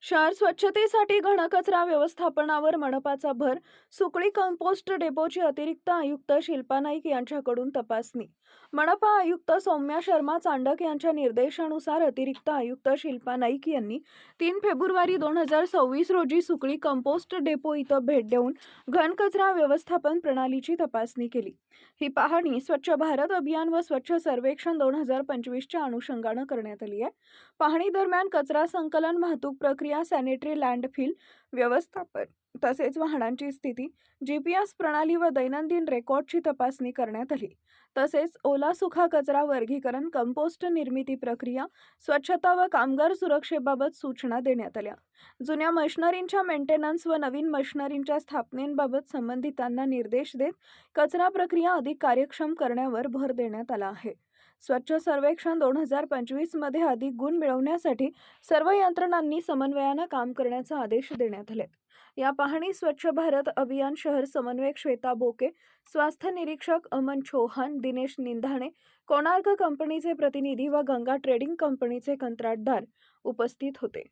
शहर स्वच्छतेसाठी घनकचरा व्यवस्थापनावर मनपाचा भर. सुकळी कंपोस्ट डेपोची अतिरिक्त आयुक्त शिल्पा नाईक यांच्याकडून तपासणी. मनपा आयुक्त सौम्या शर्मा चांडक यांच्या निर्देशानुसार अतिरिक्त आयुक्त शिल्पा नाईक यांनी 3 फेब्रुवारी 2026 रोजी सुकळी कंपोस्ट डेपो इथं भेट देऊन घनकचरा व्यवस्थापन प्रणालीची तपासणी केली. ही पाहणी स्वच्छ भारत अभियान व स्वच्छ सर्वेक्षण 2025च्या अनुषंगानं करण्यात आली आहे. पाहणी दरम्यान कचरा संकलन, वाहतूक प्रक्रिया, सॅनिटरी लँडफिल व्यवस्थापन तसेच वाहनांची स्थिती, GPS प्रणाली व दैनंदिन रेकॉर्डची तपासणी करण्यात आली. तसेच ओला सुखा कचरा वर्गीकरण, कंपोस्ट निर्मिती प्रक्रिया, स्वच्छता व कामगार सुरक्षेबाबत सूचना देण्यात आल्या. जुन्या मशिनरींच्या मेंटेनन्स व नवीन मशिनरींच्या स्थापनेबाबत संबंधितांना निर्देश देत कचरा प्रक्रिया अधिक कार्यक्षम करण्यावर भर देण्यात आला आहे. स्वच्छ सर्वेक्षण 2025 मध्ये अधिक गुण मिळवण्यासाठी सर्व यंत्रणांनी समन्वयानं काम करण्याचे आदेश देण्यात आले. या पाहणी स्वच्छ भारत अभियान शहर समन्वयक श्वेता बोके, स्वास्थ्य निरीक्षक अमन चौहान, दिनेश निंधाणे, कोणार्क कंपनीचे प्रतिनिधी व गंगा ट्रेडिंग कंपनीचे कंत्राटदार उपस्थित होते.